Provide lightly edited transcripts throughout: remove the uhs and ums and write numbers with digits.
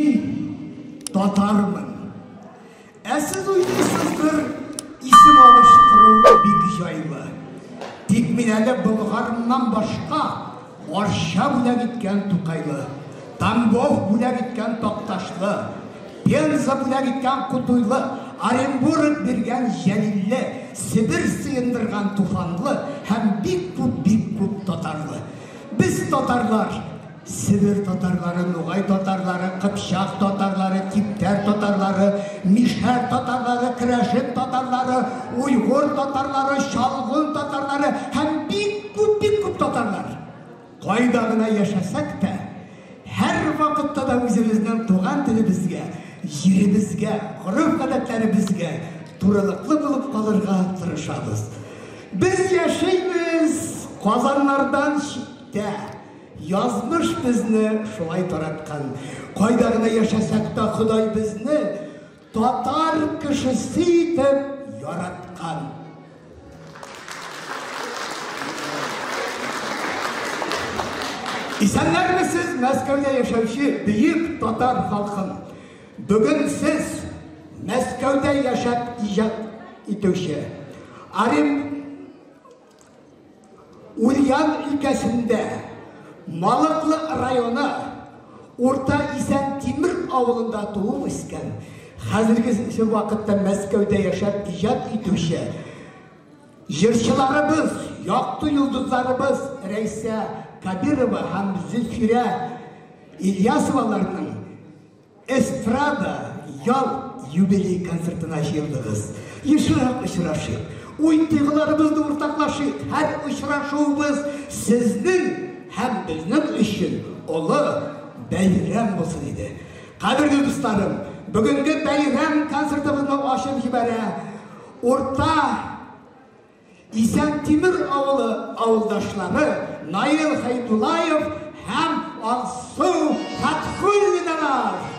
Мин татармын. Сіз ойлайсыздар, исім алыштыру бик жайлы. Тик мен әлі Бұлғарымнан башқа Орша бүләк еткен Тұқайлы, Тамбов бүләк еткен Тоқташлы, Пенза бүләк еткен Құтуйлы, Оренбург берген Жәлиллі, Сібір сыйындырған Туфанлы, һәм бик күп татарлы. Біз татарлар, Сібір татарлары, Ноғай татарлары, Қыпшақ татарлары, Типтер татарлары, Мишәр татарлары, Кірәшін татарлары, Уйғур татарлары, Шалғын татарлары, һәм бик күп татарлар. Қайдағына яшасақ та, әр вақытта да өзіміздің туған тілімізге, жерімізге, ғұрып-ғадаттарымызға туралықлы болып қалырға тырышамыз. Біз яшаймыз Қазаннардан шетте. Yazmış bizni şulay taratkan. Qaydağına yaşasak da Xuday bizni tatar kişisi etip yaratkan. İsenler misiniz Мәскәүдә yaşavşı büyük tatar halkın? Bugün siz Мәскәүдә yaşap icad etuvchi Ульян ülkesinde Malıklı rayonu Orta İsentемір ауылында туып өскен. Қазіргі вақытта Мәскәүдә yaşap icad etuvchi жырчыларыбыз, яқты юлдызларыбыз Рәйсә Кабирова һәм Зөлфирә Ильясоваларның эстрада ял юбилей концертына жиылдыгыз. Ешірақ ұшырашық. Ойын-тыйғыларыбызды ортақлашық. Әр ұшырашуымыз сіздің һәм біздің үшін олы бәйрәм болсын еді. Қадірлі достарым, бүгінгі бәйрәм концертымызды ашып жібәрә Орта İsентемір ауылы ауылдашлары Наил Хайдуллаев һәм Алсу Фатхуллиналар.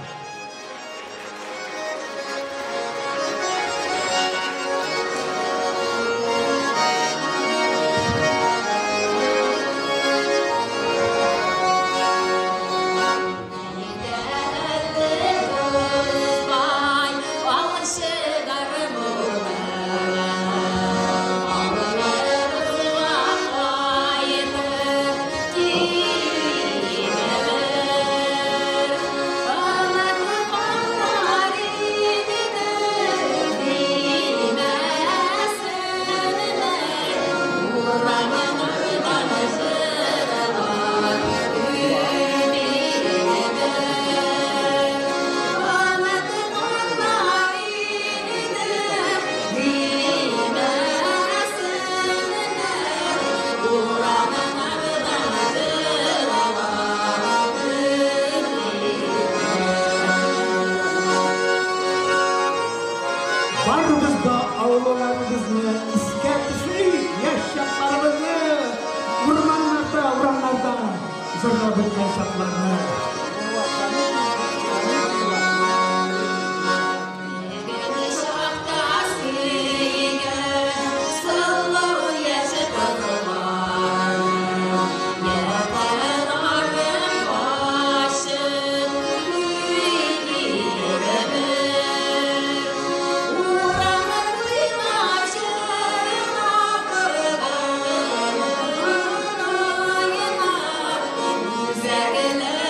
Zagala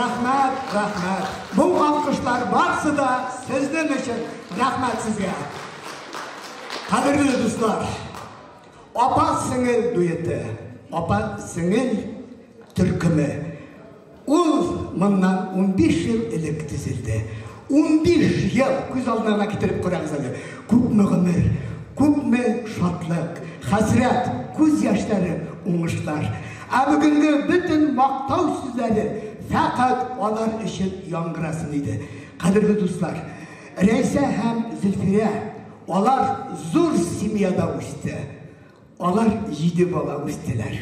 Рахмет, рахмет. Бұл алқыштар барсы да сіздің үшін. Рахмет сізге. Қадірлі достар, апа-сіңіл дуеті, апа-сіңіл түркімі. Ол мұннан 15 жыл ілік түзілді. 15 жыл көз алдына кетіріп көріңіздер. Көпме ғұмыр, көпме шатлық, хасрет, көз яштары, оңыштар. Бүгінгі бүтін мақтау сөздері фақат олар үшін яңғырасын еді. Қадірлі достар, Рәйсә һәм Зөлфия, олар зор семьяда өсті. Олар 7 бала өстілер.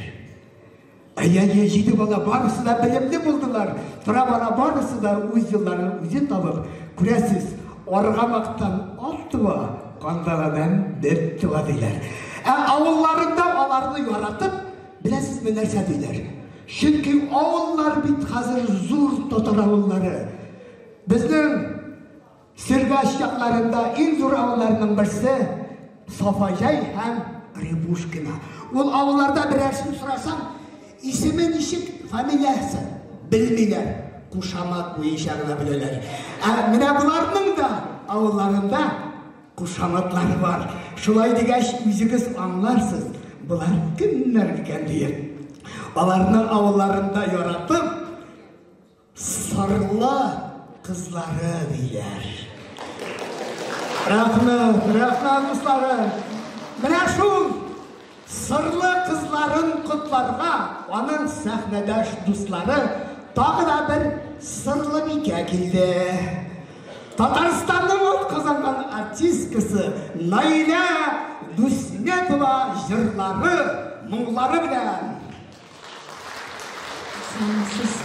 Әйәге 7 бала барысы да білімді болдылар. Тұра-бара барысы да өз жылларын өзі табып, күрәсіз, орғамақтан 6 туа, қандаладан 4 туа дейлер. Ауылларында оларды яратып, білесіз бі нәрсе дейлер. Шүнкі ауыллар бит қазір зор тотар ауыллары. Біздің Сергаш яқларында ең зор ауылларының бірісі Сафажай һәм Рябушкина. Ол ауылларда бір әрсін сұрасам, исімі нешік фамилиясы білмейлер, Қушамат бойыншағына білелер. Міне бұларының да ауылларында Қушаматлары бар. Шулай дегеш өзіңіз аңларсыз, бұлар кімдер екен дейін. Оларының ауылларында яратып, сырлы қызлары дейлер. Рахмет, рахмет достары. Міне шул сырлы қызларын құтларға, оның сәхнедәш достары тағы да бір сырлы бике келді. Татарстанның от қазанған артисткасы Найля Дусметова жырлары, мұңлары білән. Сәлемсіз.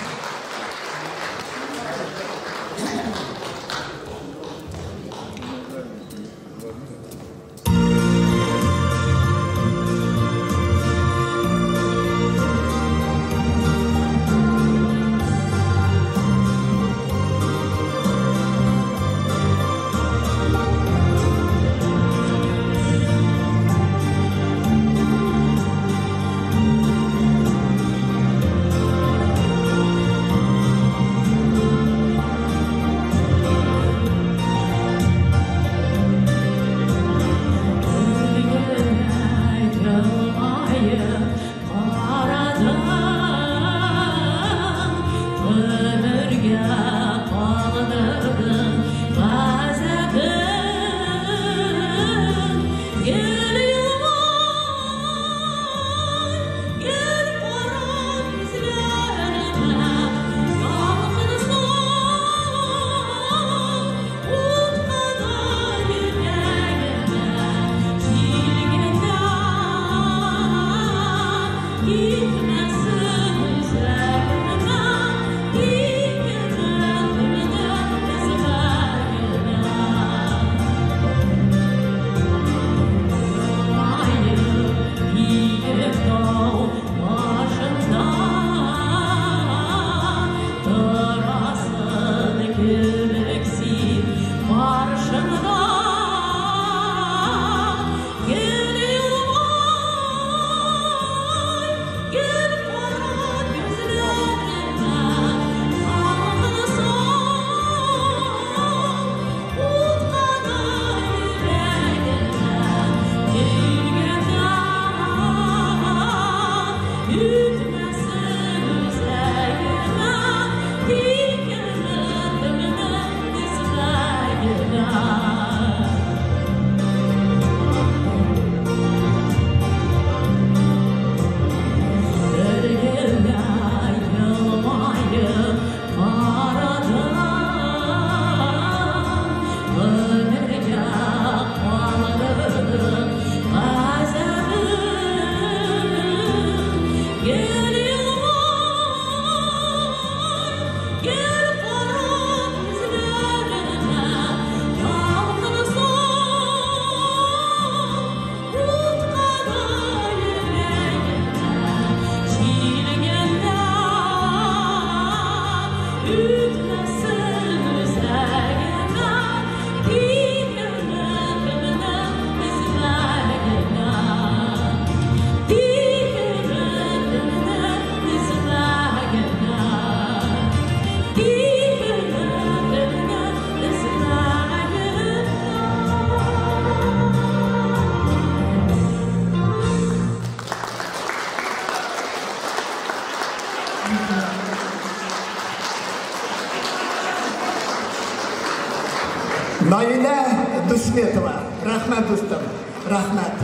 Наиля Дусметова, рахмат достым, рахмат.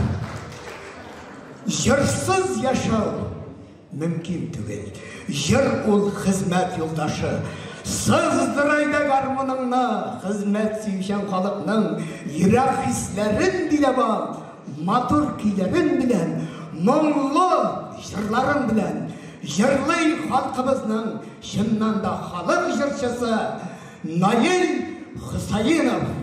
Жырсыз яшау мүмкін түгел. Жыр ол қызмет yoldaşı. Сыздырайды гармоныңны, қызмет сүйшен халықның ирақ хислерін біле бар, матур күйлерін білен, мұңлы жырларын білен, жырлай халқымызның шыннан да халық жыршысы Наил Хұсайынов.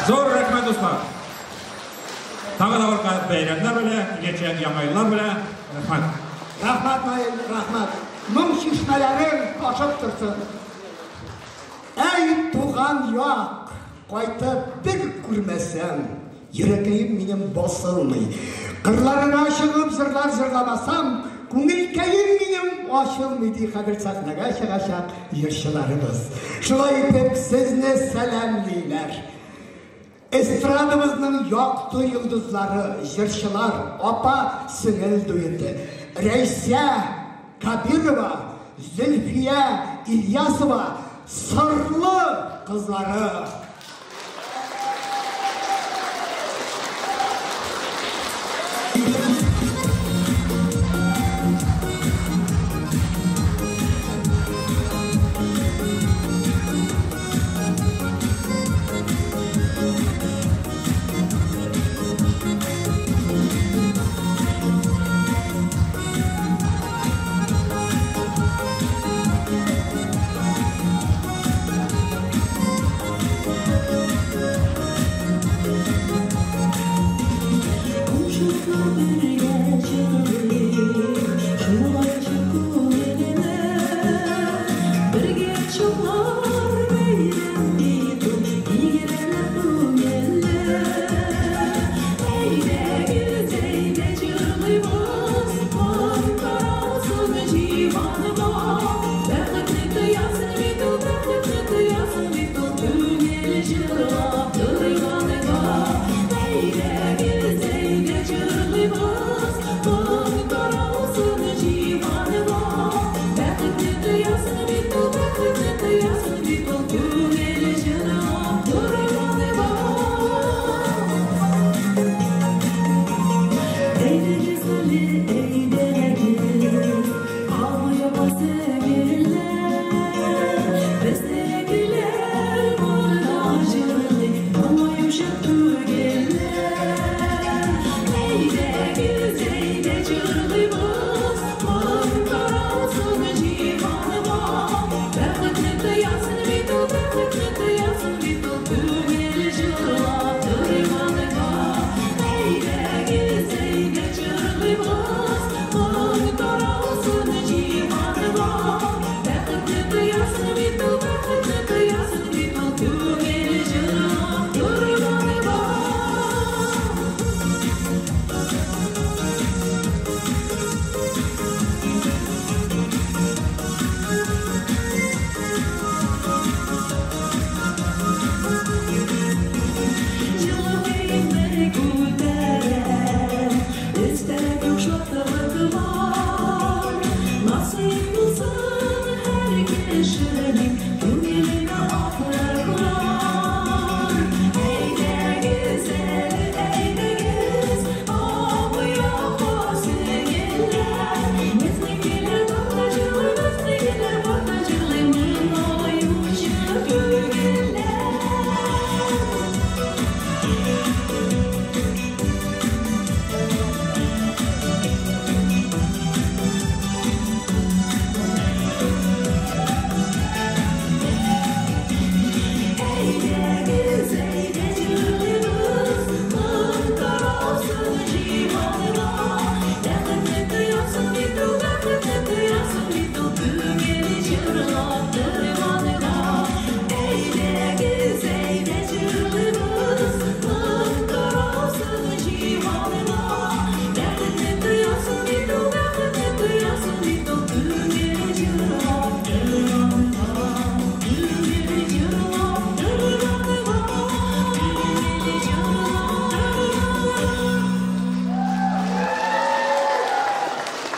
Zor rəhmət usta. Tağı da var bəyənlər belə, geçən yamaylar belə. Rəhmət. Rahmat Nail, rahmat. Mum şişmələrin aşıp dursun. Ey tuğan yok, qaytıb bir görməsəm, yüreğim benim basılmay. Qırlarına шығып zırlar zırlamasam, көңілкәйім benim açılmайды. Қазір сахнаға шығашақ ершілеріміз. Шулай етіп сізні сәлемлейлер. Estradımızın yaktı yıldızları, jırşılar, apa sınıl duyundu. Reyse Kabirova, Zülfiye İlyasova, sırlı kızları.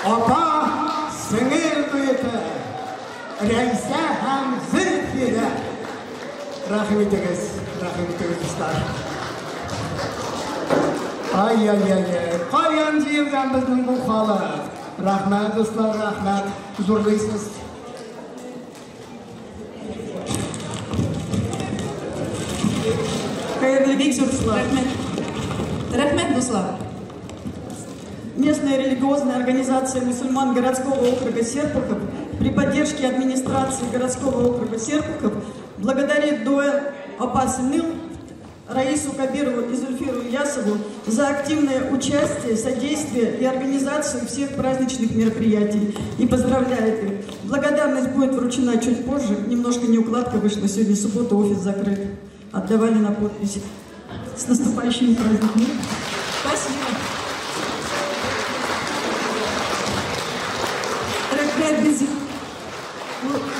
Apa singir duyeti. Reise hem zülfiyle. Rahim ediniz dostlar. Ay. Qayan ciyevden bizning bu halı. Rahmet dostlar, rahmet. Huzurluysuz. Рахмет, Дуслав. Местная религиозная организация мусульман городского округа Серпухов при поддержке администрации городского округа Серпухов благодарит Дуэ Апасыныл, Раису Кабирову и Зульфиру Ильясову за активное участие, содействие и организацию всех праздничных мероприятий и поздравляет их. Благодарность будет вручена чуть позже, немножко неукладка вышла, сегодня суббота, офис закрыт. Отдавали на подпись. С наступающими праздниками. Спасибо.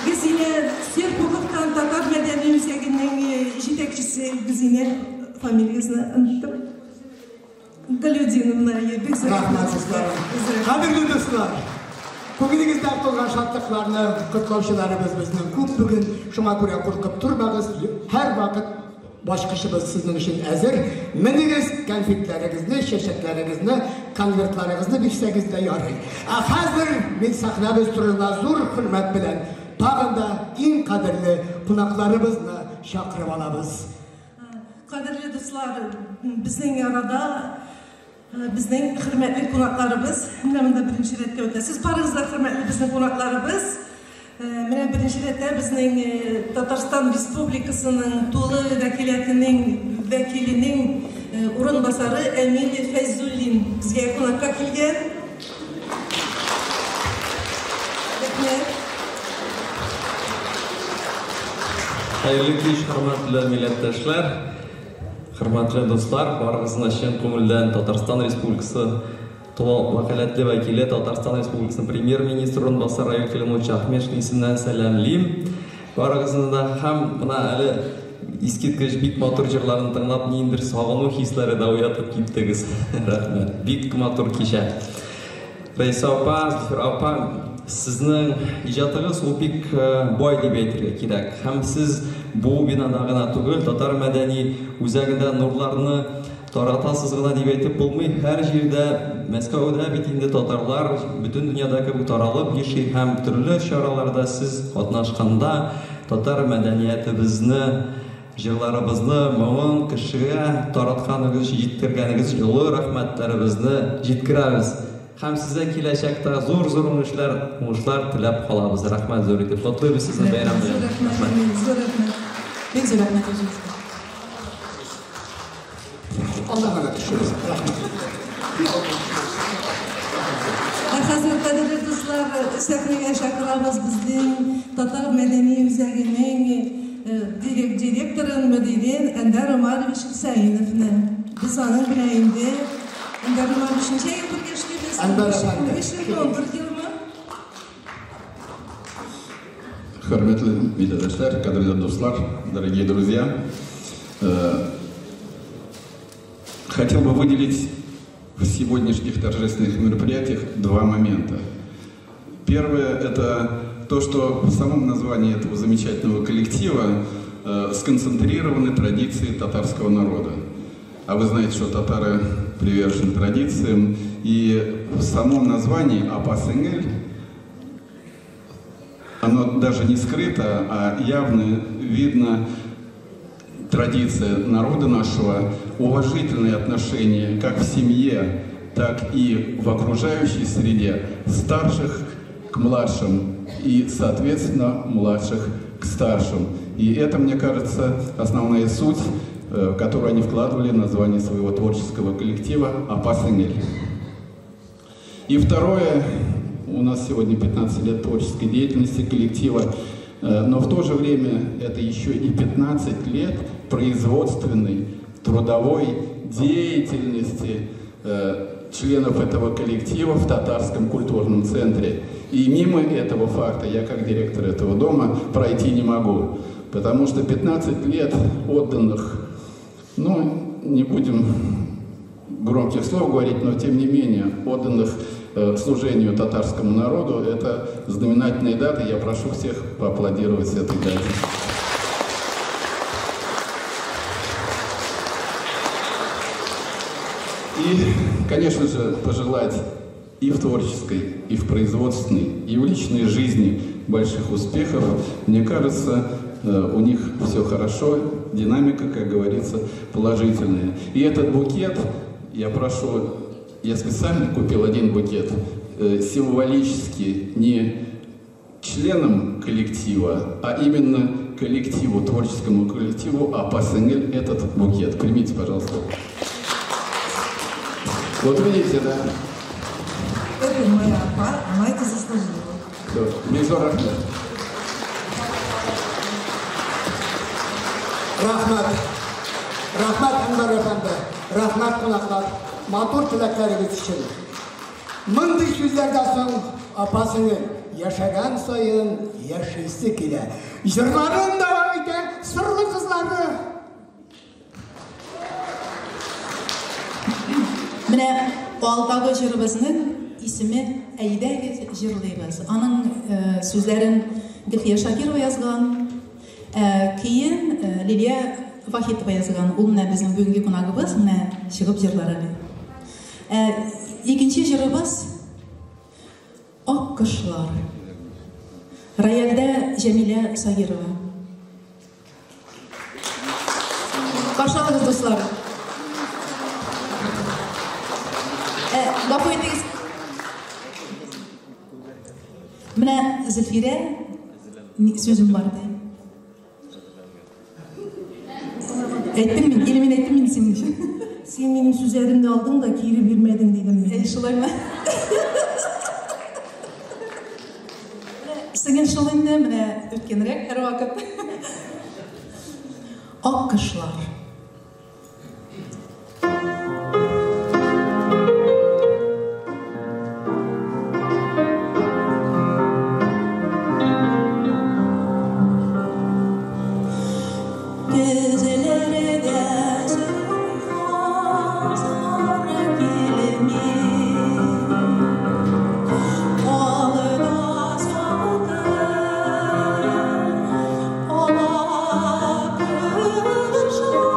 Biz yine Serpukov'tan Tatar Medeni Müzegi'nin жетекчisi biz yine familiyasını anlattım. Галюдиновна, Rahmet sizler. Kadirli dostlar. Көңіліңізде толған шаттықларны құттықтаушыларыбыз біздің көп бүгін шуңа көре қорқып тұрмаңыз. Әр вақыт башқышыбыз сіздің үшін әзір. Мініңіз конфеттеріңізді, шешетлеріңізді, конвертларыңызды бишсеңізді ярый. Қазір мен сахнабыз турында зор hürmet білен тағында ең қадірлі қонақтарыбызны шақырып алабыз. Kadirli dostlar, bizning arada bizning hürmetli konaklarımız, menimde birinci rette ötesiz. Barınızda hürmetli bizning konaklarımız. Menem birinci rette bizning Tatarstan Respublikasının Tulu vekilinin orunbasarı Emil Feyzullin bizge konakka kelgen. Hayırlı kеш, hurmatli milletdoshlar, hurmatli do'stlar, barig'izni chin ko'ngildan Tatarstan Respublikasi vakolatli vakili, Tatarstan Respublikasining Premier Ministri o'rinbosari Ayol Kelimovich Ahmedovning ismidan salomlayman. Barig'izni ham mana hali eskirtgich bik motor jurlarini tinglab, neyindir sog'inu hislarida o'yatib ketdingiz. Rahmat. Bik motor kecha. Raisa opa, Zufir opa, sizning ijodingiz u bik boy deb aytishga kerak. Ham siz bu binodagina tugul, Tatar madaniy o'zagida nurlarni taratasiz gina deb aytib bo'lmay, har yerda Moskvada bitindi tatarlar butun dunyodagi bu taralib yashaydi, ham turli shoralarda siz qatnashganda tatar madaniyatimizni, jillarimizni mo'min kishiga taratganingiz, yetkirganingiz yo'li rahmatlarimizni yetkiramiz. Ham sizga kelajakda zo'r o'ngishlar tilab qolamiz. Rahmat zo'r etib qutlaymiz sizni bayram bilan. Rahmat. Allah'a emanet olun. Hazretleri dostlar, sahneye şakırabız bizden Tatar Medeni Müzegi'nin direktörün müdürün Ender Umarovich Hüseyin'ini. Biz onun bileyinde Ender Umarovich'in şey yapıp geçtiğimiz Хурметли milletdoshlar, qadrli do'stlar, дорогие друзья. Хотел бы выделить в сегодняшних торжественных мероприятиях два момента. Первое – это то, что в самом названии этого замечательного коллектива сконцентрированы традиции татарского народа. А вы знаете, что татары привержены традициям, и в самом названии Апасынгель оно даже не скрыто, а явно видно традиция народа нашего, уважительное отношение как в семье, так и в окружающей среде, старших к младшим и, соответственно, младших к старшим. И это, мне кажется, основная суть, которую они вкладывали в название своего творческого коллектива «Апасынгель». И второе, у нас сегодня 15 лет творческой деятельности коллектива, но в то же время это еще и 15 лет производственной, трудовой деятельности членов этого коллектива в Татарском культурном центре. И мимо этого факта я, как директор этого дома, пройти не могу. Потому что 15 лет отданных, ну, не будем громких слов говорить, но тем не менее, отданных служению татарскому народу. Это знаменательная дата. Я прошу всех поаплодировать этой дате. И, конечно же, пожелать и в творческой, и в производственной, и в личной жизни больших успехов. Мне кажется, у них все хорошо, динамика, как говорится, положительная. И этот букет, я прошу, я специально купил один букет, символически не членам коллектива, а именно коллективу, творческому коллективу Апа-Сингель этот букет. Примите, пожалуйста. Вот видите, да? Это моя пара, она это заслужила. Все, Бекзор Ахмед. Рахмат, Анвар Efendi. Рахмат, қонақтар. Матур тілектеріңіз үшін. Мындай сөздерден соң Апа-Сиңел яшаган сайын яшайсы келе. Жырларын давам ете, сырлы қызларды. Менә алдағы жырыбызның исеме Әйдәгез җырлыйбыз. Аның сүзләрен Гөлфия Шакирова язган, кейін Лилия Вахитова язган. Ул менә безнең бүгенге кунагыбыз, менә чыгып җырлары. Икенче җырыбыз Ак кошлар. Рояльдә Җәмилә Сагирова. Каршылыгыз, дуслар. Гафу итегез. Менә Зөлфирә сүзем бар ди. Әйттем мин, илмен әйттем мин синең өчен. Сен менің сүзлерімді алдың да кире бермедің дедім мен. Шулаймы? Сеңен шул инде, менә үткенрәк һәр вакыт. Ак кошлар. Show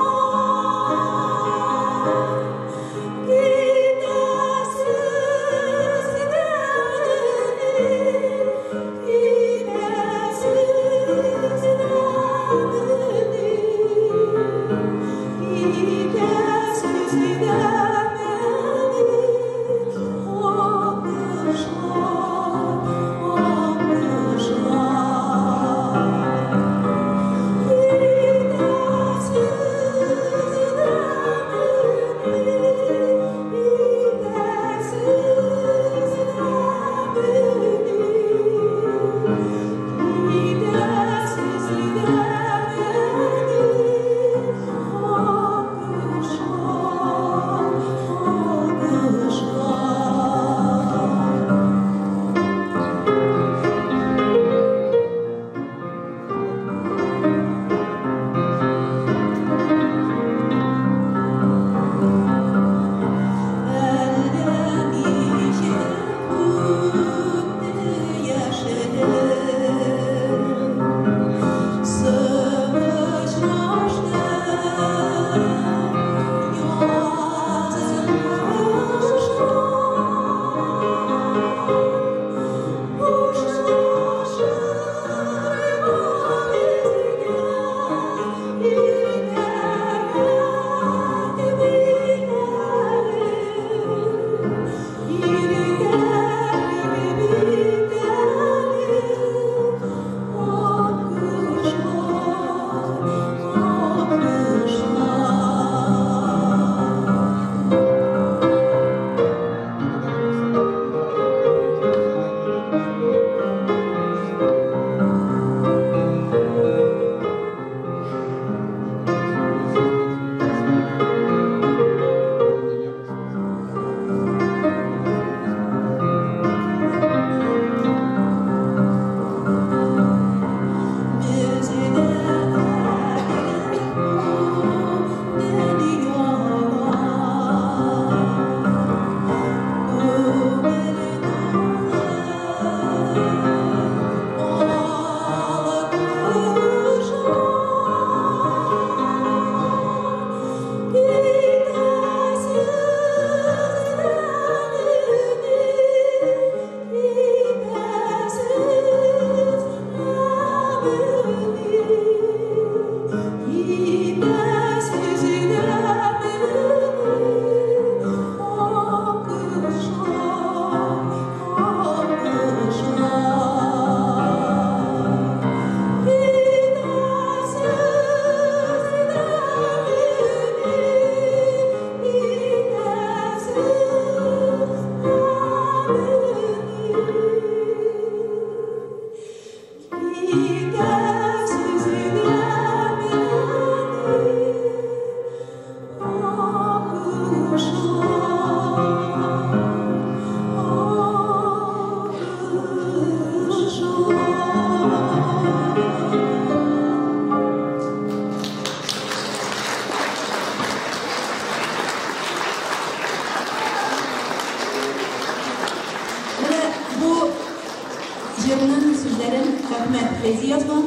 Jırının sözlerin Rahmet Feyzi yazgan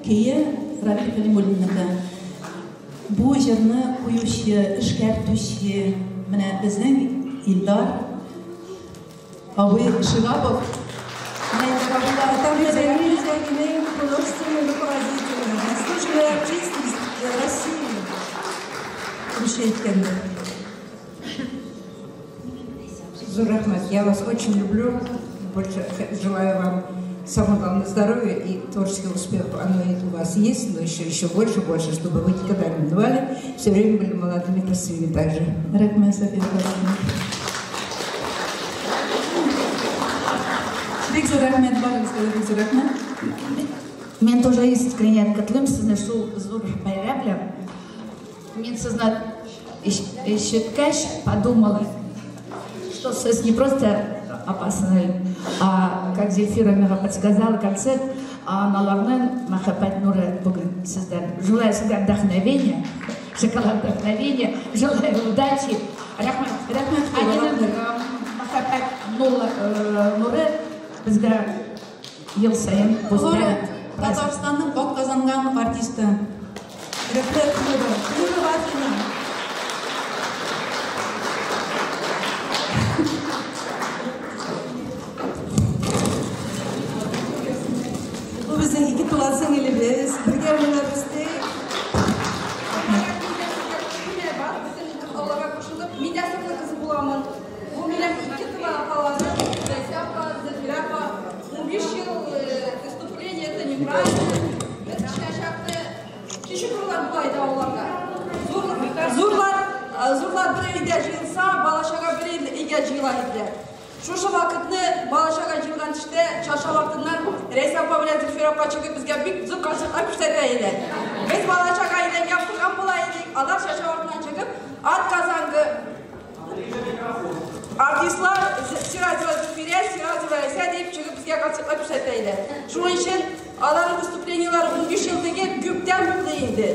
keyi Ravil Kalimullin'de. Bu jırını kuyuşu, işkertüşü, mene bizim İldar Abi Şırabov. Там медальный загиней художественный руководитель, заслуженный артист России. Рушейткенда. Зурахмат, я вас очень люблю. Больше желаю вам самого главного здоровья и творческого успеха. Оно и у вас есть, но еще больше, чтобы вы никогда не унывали. Все время были молодыми, красивыми также. Рахмет, София Павловна. Бик зор рахмет, барыңызға бик зор рахмет. Мен тоже искренне откатлым сізні шул зор байрабля. Мен сізні ещеткаш подумала, что сіз не просто опасный, а, как Зефира мне подсказала, концерт наларнын махаббат нуры бүгін сізден. Желаю сізге вдохновения, шоколад вдохновения, желаю удачи. Рахмет. Айнын махаббат нуры бізге ел сайын Олар Татарстанның ақ қазанған артисті. Рахмет Нура Вафина. Bu bizden iki tulasın elimiz. Birge önümüzde. Allah'a koşulup midyasını kızı bulamın. Bu benim iki tula kalanı. Зяпа, Зефирапа. 15 yıl выступление, это неправильно. Это шашакты. Кişi kurular bulaydı olanlar. Zurlar bir evde jılsa, balaşaga bir evde jılaydı. Şu vakitni balaşaga jılgan işte, çarşı vaktinden Reysapa bilen Zefirap'a çıkıp bizge bir zor konsertler göstereydi. Biz balaşaga ile yaptıran bulaydık. Adam çarşı vaktinden çıkıp at kazandı. Artistlar Sirazova Zülfiye, Sirazova Esa deyip çıkıp bizge konsertler göstereydi. Şunun için adamın выступлениялары 15 yıldaki gökten mutluydu.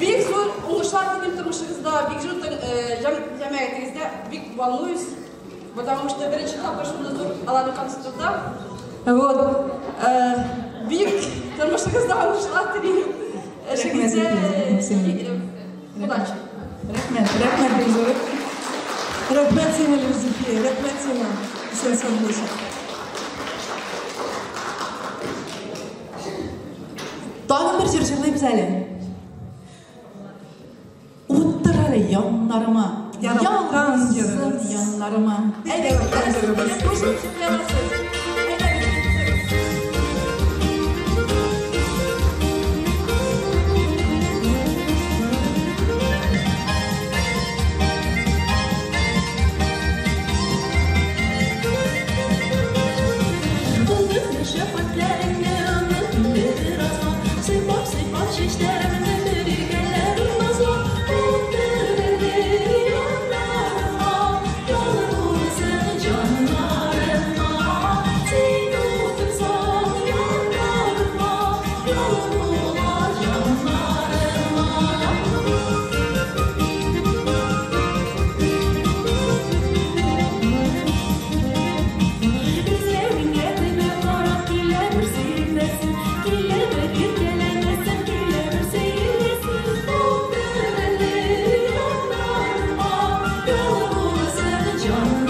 Бик зор уңышлар телим тормышыгызда, бик зор җәмәгатегездә бик волнуюсь, потому что беренче тапкыр шундый зур аларны концертта. Вот. Бик тормышыгызда уңышлар телим. Удачи. Рахмет бик зор. Рахмет сиңа Зульфия, рахмет сиңа. Sen сагласен. Tağın bir jırjırlayıp zəlim. Uttur hələ yanlarıma. Yansın yanlarıma. Evet, You're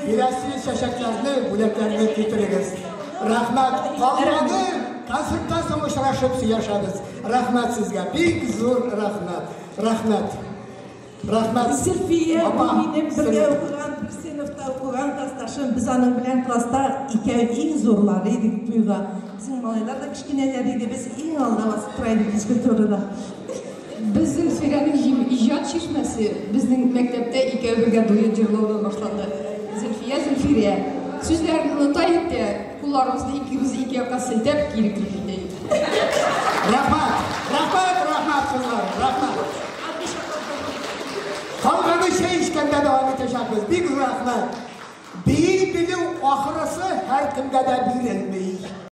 Biləsiniz şəşəklərini, buləklərini getiririz. Rəhmət. Qalmadı, konsertdən sonra uçraşıb yaşadınız. Rəhmət sizə. Bir zor rəhmət. Rəhmət. Rəhmət. Zülfiyə, benim birgə oxuyan, bir sinifdə oxuyan klastaşım, biz onun bilən klasta ən zorları idik duyğa. Bizim malaylar da kiçkinələr idi, biz ən alda vasıtıraydık fizkulturada. Biz Zülfiye'nin icad çeşmesi bizning mektepte birga duet jırlaudan başlandı. Zülfiye. Sizlerin unutayıp da kullarımızda ikimiz iki yaka siltep geri kirpideyim. Rahmat kızlar, rahmat. Kalkanı işkende devam edeceğiz. Bir rahmet. Bir bilim ahırası her kimde de bilinmeyi.